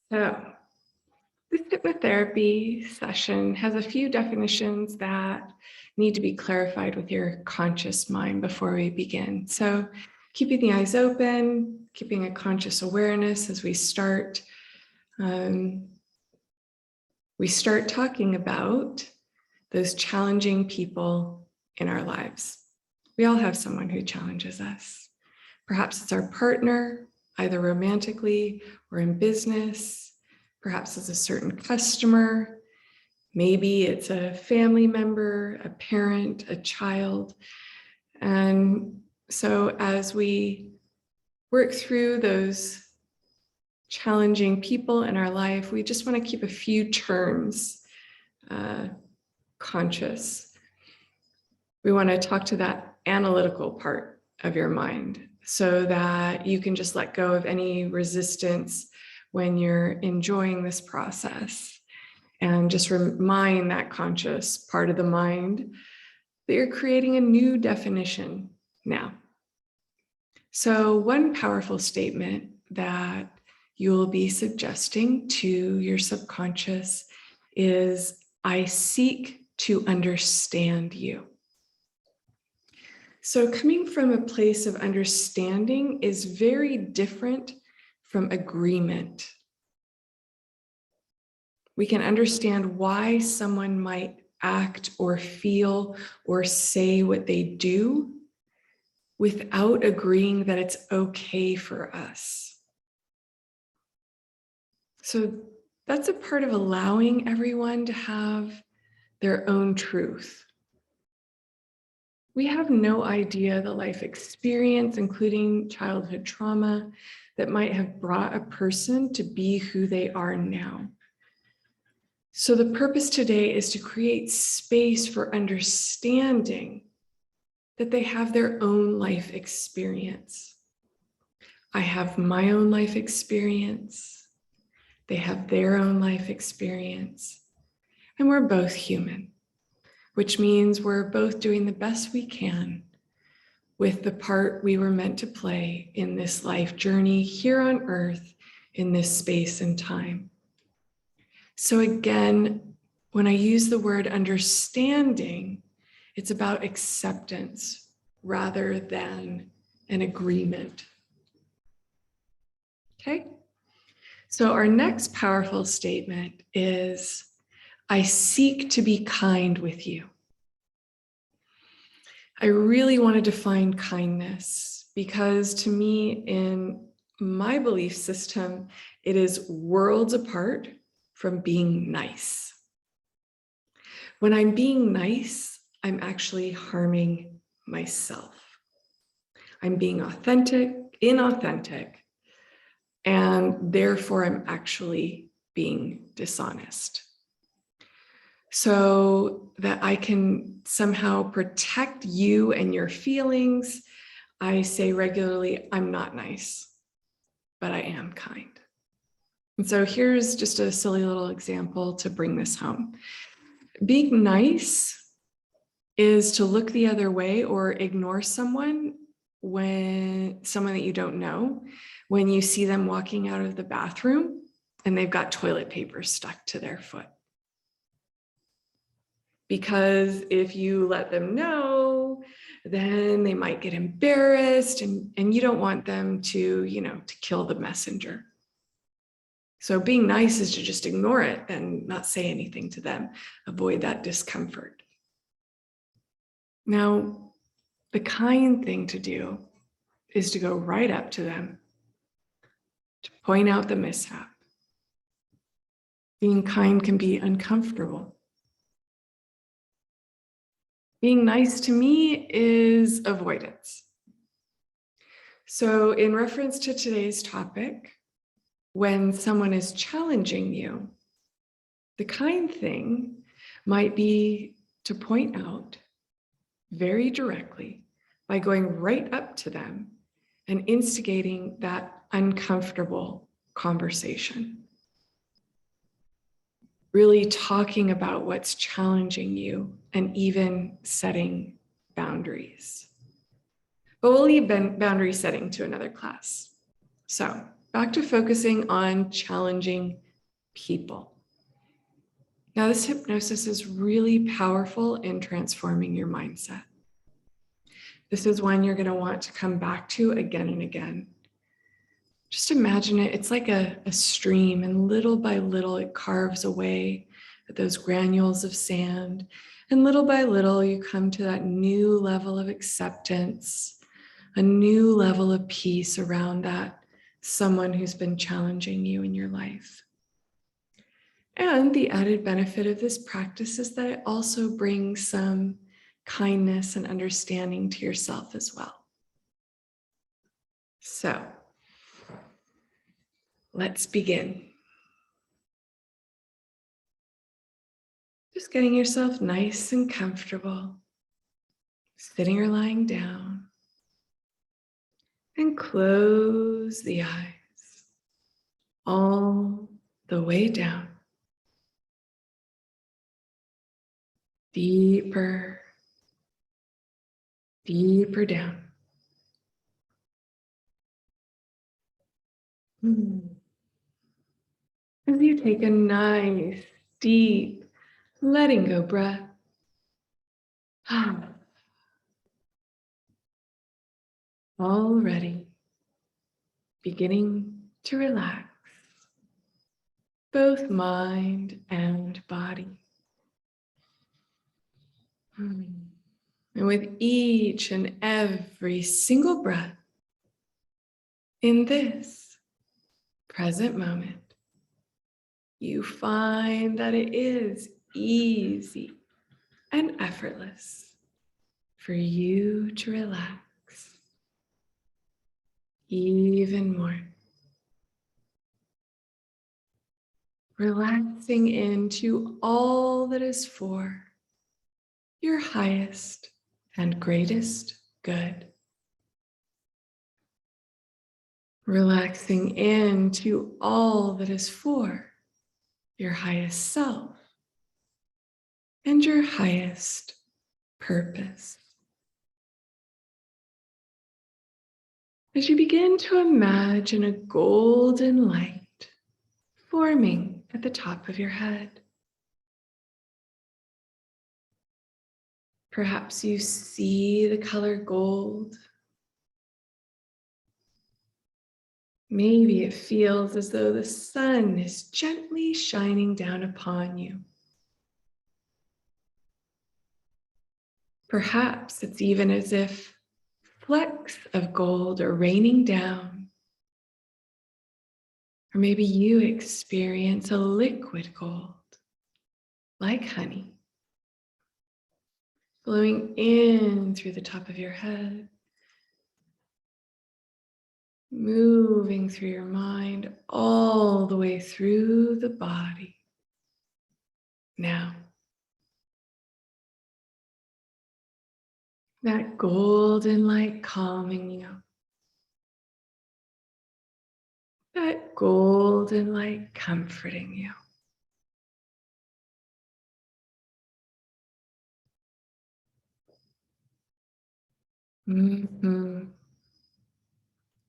So this hypnotherapy session has a few definitions that need to be clarified with your conscious mind before we begin. So keeping the eyes open, keeping a conscious awareness as we start talking about those challenging people in our lives. We all have someone who challenges us. Perhaps it's our partner, either romantically or in business. Perhaps it's a certain customer. Maybe it's a family member, a parent, a child. And so as we work through those challenging people in our life, we just want to keep a few terms conscious. We want to talk to that analytical part of your mind so that you can just let go of any resistance when you're enjoying this process, and just remind that conscious part of the mind that you're creating a new definition now. So one powerful statement that you will be suggesting to your subconscious is, I seek to understand you. So coming from a place of understanding is very different from agreement. We can understand why someone might act or feel or say what they do without agreeing that it's okay for us. So that's a part of allowing everyone to have their own truth. We have no idea the life experience, including childhood trauma, that might have brought a person to be who they are now. So the purpose today is to create space for understanding that they have their own life experience. I have my own life experience. They have their own life experience. And we're both human, which means we're both doing the best we can with the part we were meant to play in this life journey here on earth, in this space and time. So again, when I use the word understanding, it's about acceptance rather than an agreement. Okay? So our next powerful statement is, I seek to be kind with you. I really want to define kindness because to me, in my belief system, it is worlds apart from being nice. When I'm being nice, I'm actually harming myself. I'm being inauthentic, and therefore I'm actually being dishonest. So that I can somehow protect you and your feelings, I say regularly, I'm not nice, but I am kind. And so here's just a silly little example to bring this home. Being nice is to look the other way or ignore someone that you don't know, when you see them walking out of the bathroom and they've got toilet paper stuck to their foot. Because if you let them know, then they might get embarrassed and you don't want them to kill the messenger. So being nice is to just ignore it and not say anything to them, avoid that discomfort. Now, the kind thing to do is to go right up to them, to point out the mishap. Being kind can be uncomfortable. Being nice to me is avoidance. So in reference to today's topic, when someone is challenging you, the kind thing might be to point out very directly by going right up to them and instigating that uncomfortable conversation. Really talking about what's challenging you and even setting boundaries. But we'll leave boundary setting to another class. So back to focusing on challenging people. Now, this hypnosis is really powerful in transforming your mindset. This is one you're going to want to come back to again and again. Just imagine it. It's like a stream, and little by little, it carves away at those granules of sand. And little by little, you come to that new level of acceptance, a new level of peace around that someone who's been challenging you in your life. And the added benefit of this practice is that it also brings some kindness and understanding to yourself as well. So, let's begin. Just getting yourself nice and comfortable, sitting or lying down, and close the eyes all the way down. Deeper, deeper down. As you take a nice, deep, letting go breath. Already beginning to relax both mind and body. And with each and every single breath in this present moment, you find that it is easy and effortless for you to relax even more. Relaxing into all that is for your highest and greatest good. Relaxing into all that is for your highest self and your highest purpose. As you begin to imagine a golden light forming at the top of your head. Perhaps you see the color gold. Maybe it feels as though the sun is gently shining down upon you. Perhaps it's even as if flecks of gold are raining down. Or maybe you experience a liquid gold, like honey, flowing in through the top of your head, moving through your mind all the way through the body. Now, that golden light calming you, that golden light comforting you. And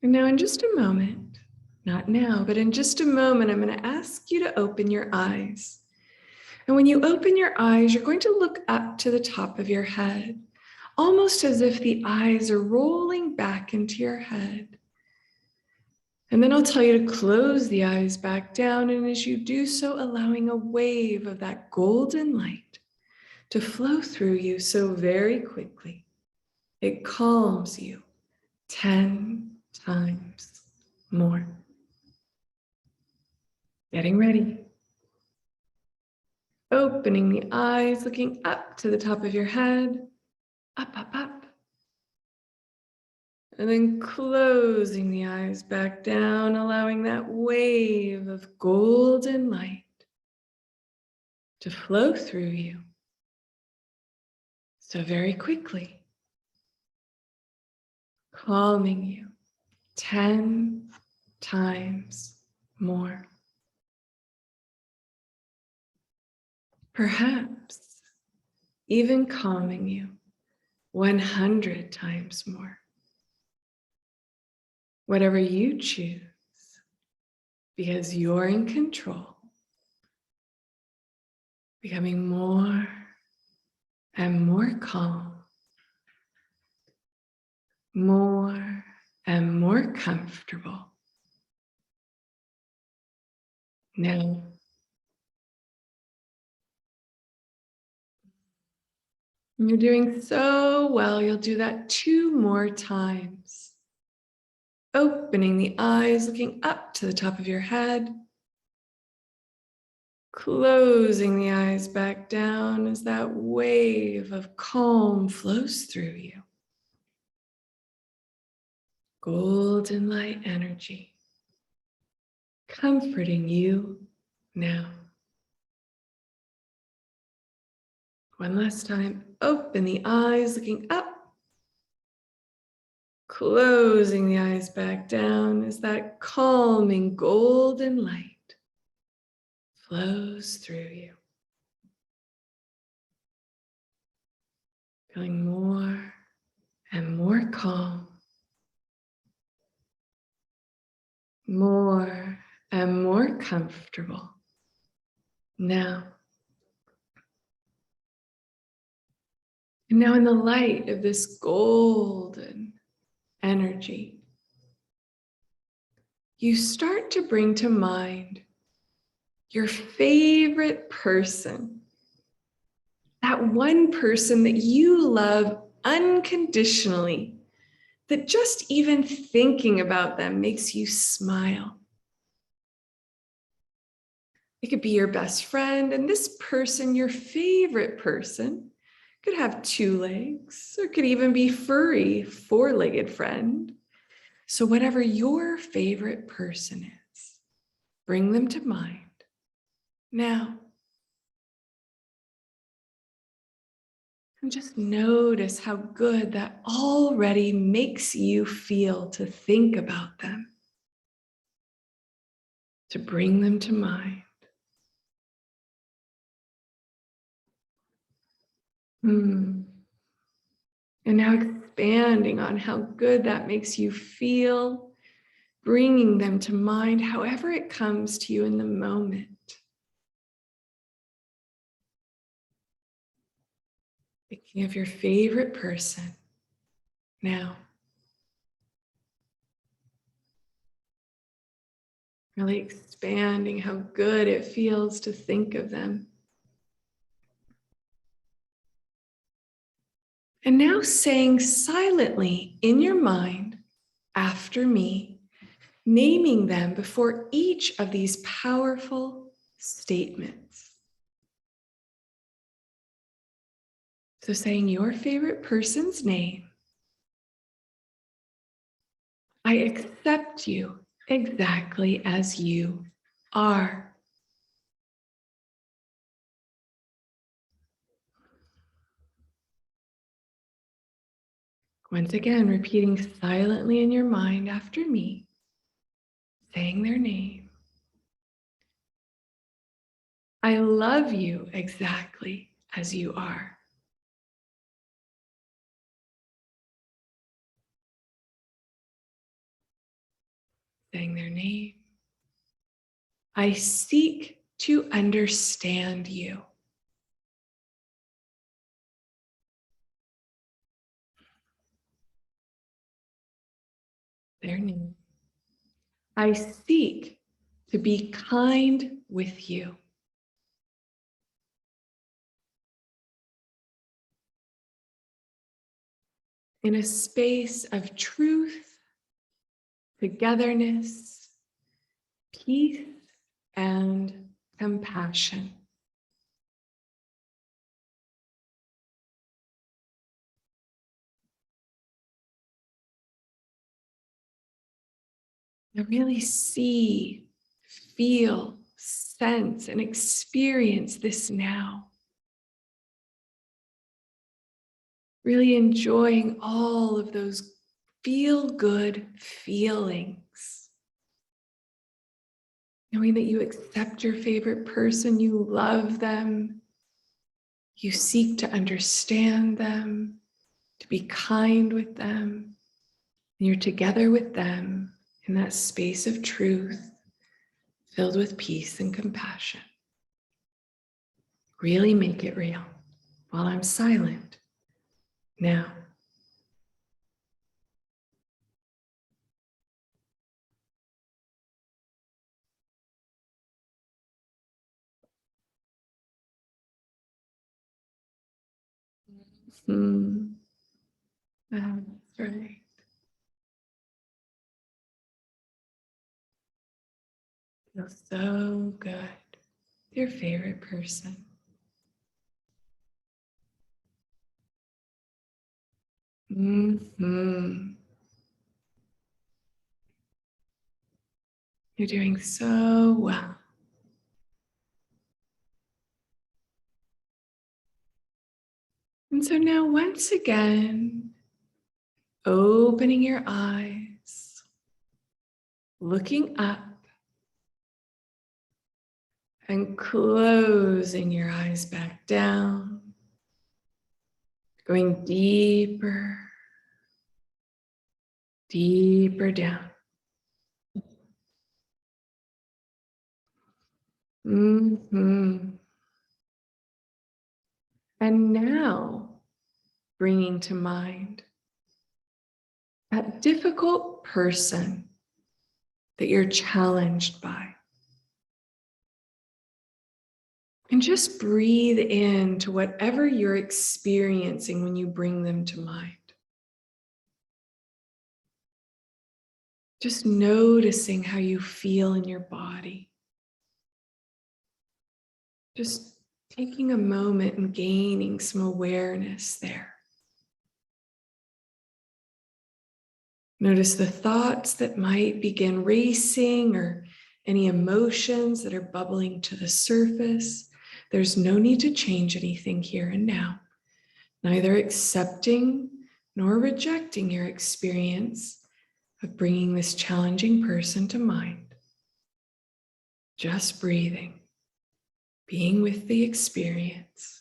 now in just a moment, not now, but in just a moment, I'm going to ask you to open your eyes. And when you open your eyes, you're going to look up to the top of your head, almost as if the eyes are rolling back into your head. And then I'll tell you to close the eyes back down. And as you do so, allowing a wave of that golden light to flow through you so very quickly, it calms you 10 times more. Getting ready. Opening the eyes, looking up to the top of your head, up, up, up. And then closing the eyes back down, allowing that wave of golden light to flow through you so very quickly, calming you 10 times more. Perhaps even calming you 100 times more. Whatever you choose because you're in control, becoming more and more calm, more and more comfortable. Now, you're doing so well. You'll do that 2 more times. Opening the eyes, looking up to the top of your head. Closing the eyes back down as that wave of calm flows through you. Golden light energy, comforting you now. One last time, open the eyes, looking up. Closing the eyes back down as that calming golden light flows through you. Feeling more and more calm, more and more comfortable. Now, and now in the light of this golden energy, you start to bring to mind your favorite person, that one person that you love unconditionally, that just even thinking about them makes you smile. It could be your best friend, and this person, your favorite person, could have 2 legs, or could even be furry, 4-legged friend. So whatever your favorite person is, bring them to mind now. And just notice how good that already makes you feel to think about them, to bring them to mind. And now expanding on how good that makes you feel, bringing them to mind however it comes to you in the moment. Thinking of your favorite person now. Really expanding how good it feels to think of them. And now saying silently in your mind, after me, naming them before each of these powerful statements. So saying your favorite person's name. I accept you exactly as you are. Once again, repeating silently in your mind after me, saying their name. I love you exactly as you are. Saying their name. I seek to understand you. Their name. I seek to be kind with you. In a space of truth, togetherness, peace, and compassion. Now really see, feel, sense, and experience this now. Really enjoying all of those feel-good feelings. Knowing that you accept your favorite person, you love them, you seek to understand them, to be kind with them, and you're together with them in that space of truth, filled with peace and compassion. Really make it real while I'm silent now. That's right. Feels so good. Your favorite person. Mm-hmm. You're doing so well. And so now, once again, opening your eyes, looking up, and closing your eyes back down, going deeper, deeper down. Mm-hmm. And now, bringing to mind that difficult person that you're challenged by. And just breathe into whatever you're experiencing when you bring them to mind. Just noticing how you feel in your body. Just taking a moment and gaining some awareness there. Notice the thoughts that might begin racing or any emotions that are bubbling to the surface. There's no need to change anything here and now. Neither accepting nor rejecting your experience of bringing this challenging person to mind. Just breathing, being with the experience.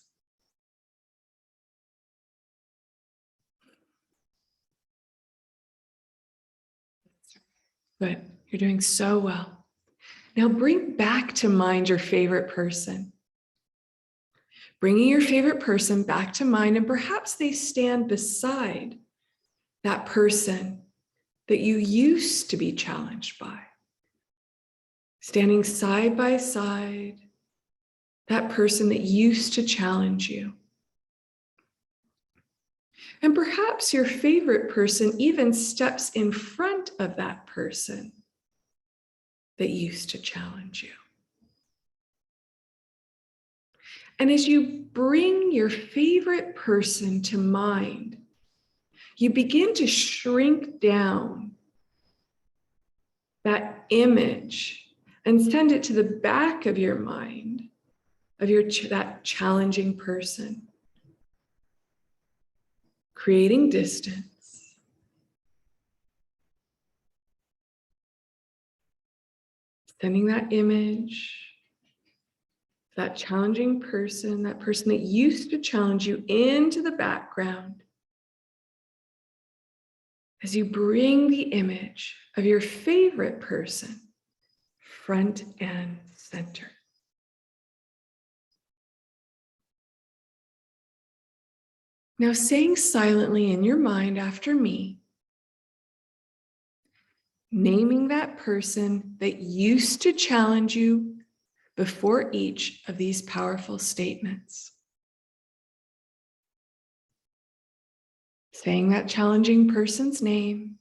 Good, you're doing so well. Now bring back to mind your favorite person. Bringing your favorite person back to mind, and perhaps they stand beside that person that you used to be challenged by. Standing side by side, that person that used to challenge you. And perhaps your favorite person even steps in front of that person that used to challenge you. And as you bring your favorite person to mind, you begin to shrink down that image and send it to the back of your mind of that challenging person, creating distance. Sending that image, that challenging person, that person that used to challenge you, into the background as you bring the image of your favorite person front and center. Now, saying silently in your mind after me, naming that person that used to challenge you before each of these powerful statements. Saying that challenging person's name,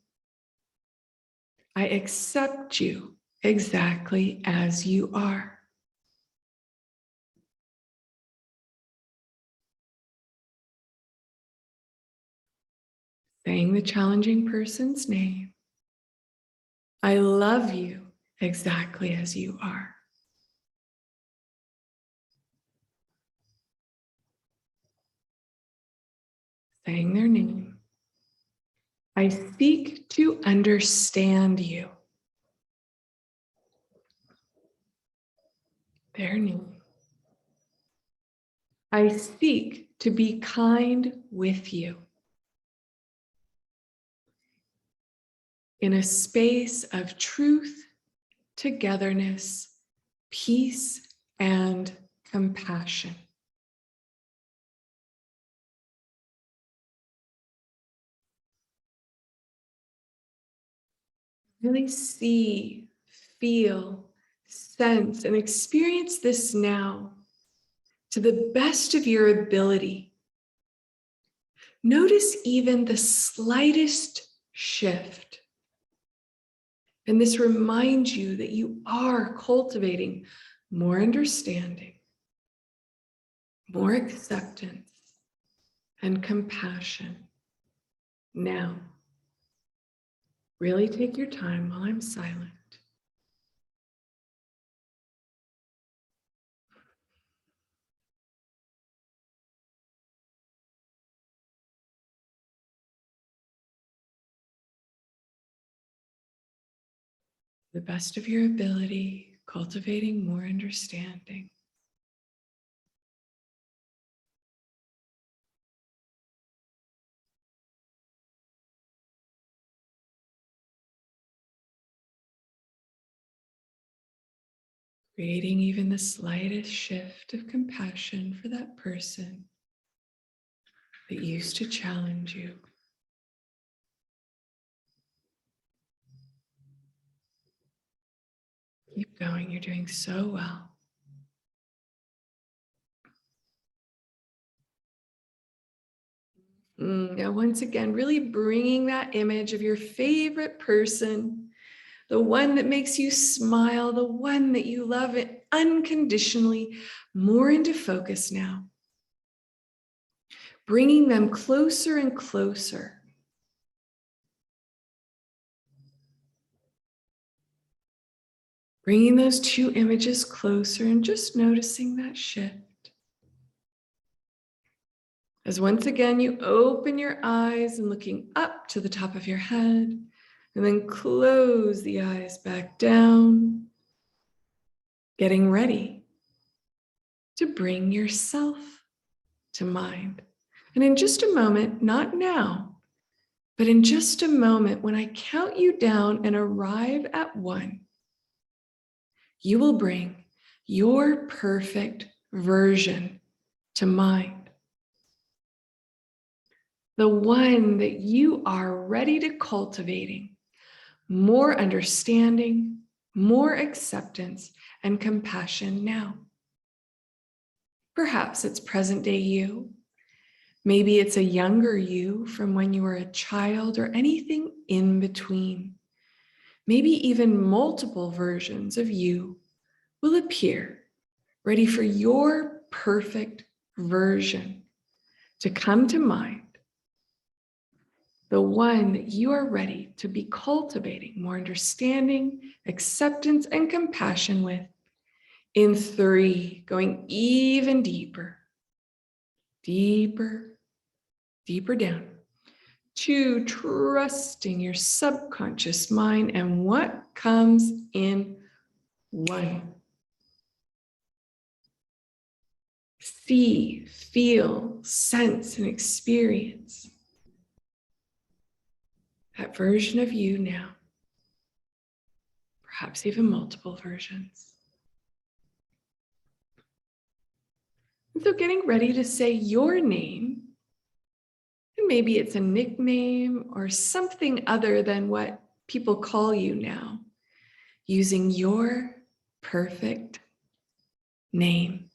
I accept you exactly as you are. Saying the challenging person's name, I love you exactly as you are. Saying their name, I seek to understand you. Their name, I seek to be kind with you. In a space of truth, togetherness, peace, and compassion. Really see, feel, sense, and experience this now to the best of your ability. Notice even the slightest shift. And this reminds you that you are cultivating more understanding, more acceptance, and compassion. Now, really take your time while I'm silent. The best of your ability, cultivating more understanding. Creating even the slightest shift of compassion for that person that used to challenge you. Keep going, you're doing so well. Now, once again, really bringing that image of your favorite person, the one that makes you smile, the one that you love unconditionally, more into focus now. Bringing them closer and closer. Bringing those two images closer and just noticing that shift. As once again, you open your eyes and looking up to the top of your head, and then close the eyes back down, getting ready to bring yourself to mind. And in just a moment, not now, but in just a moment, when I count you down and arrive at 1, you will bring your perfect version to mind. The one that you are ready to cultivating more understanding, more acceptance, and compassion now. Perhaps it's present day you. Maybe it's a younger you from when you were a child or anything in between. Maybe even multiple versions of you will appear, ready for your perfect version to come to mind. The one that you are ready to be cultivating more understanding, acceptance, and compassion with. In 3, going even deeper, deeper, deeper down. 2, trusting your subconscious mind and what comes in 1. See, feel, sense, and experience that version of you now, perhaps even multiple versions. And so getting ready to say your name, and maybe it's a nickname or something other than what people call you now, using your perfect name.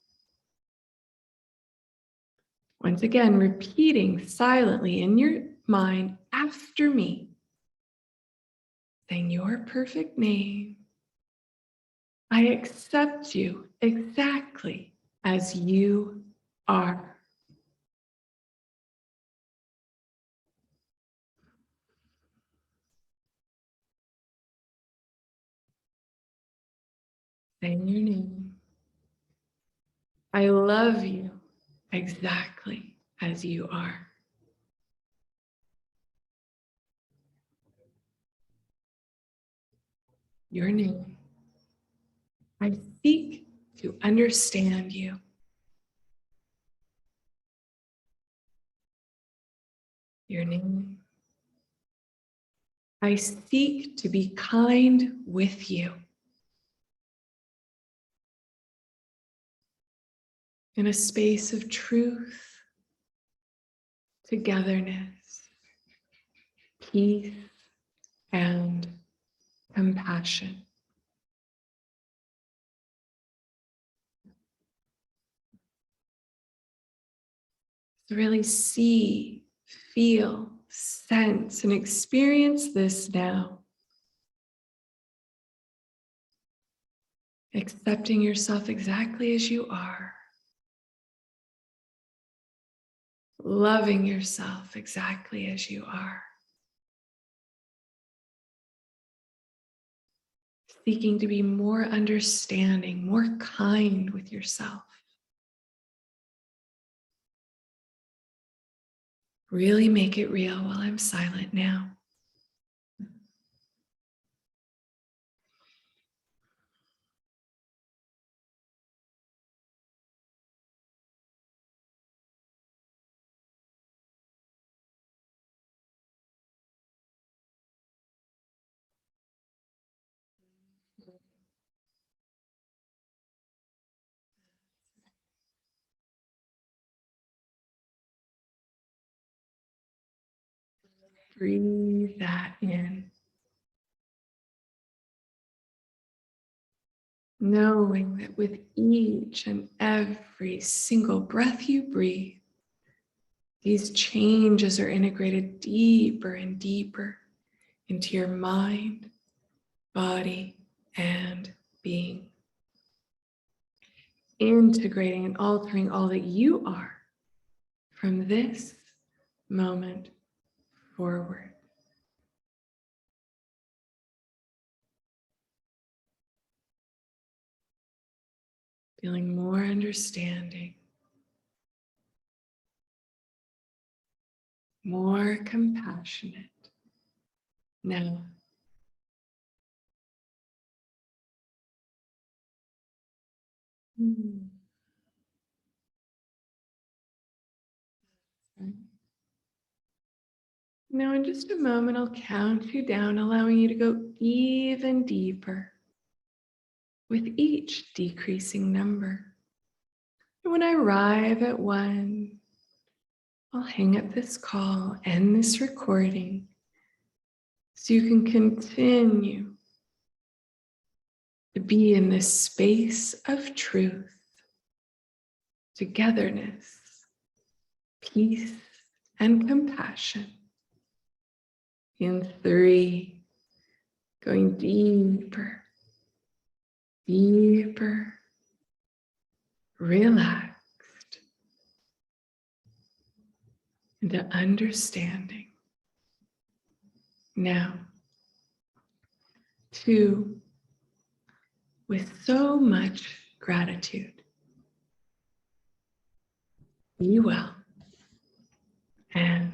Once again, repeating silently in your mind after me, saying your perfect name. I accept you exactly as you are. Saying your name. I love you exactly as you are. Your name. I seek to understand you. Your name. I seek to be kind with you. in a space of truth, togetherness, peace, and compassion. So really see, feel, sense, and experience this now. Accepting yourself exactly as you are. Loving yourself exactly as you are. Seeking to be more understanding, more kind with yourself. Really make it real while I'm silent now. Breathe that in. Knowing that with each and every single breath you breathe, these changes are integrated deeper and deeper into your mind, body, and being. Integrating and altering all that you are from this moment forward. Feeling more understanding, more compassionate. Now, now in just a moment, I'll count you down, allowing you to go even deeper with each decreasing number. And when I arrive at 1, I'll hang up this call, end this recording, so you can continue to be in this space of truth, togetherness, peace, and compassion. In 3, going deeper, deeper, relaxed, into understanding. Now, 2, with so much gratitude. Be well and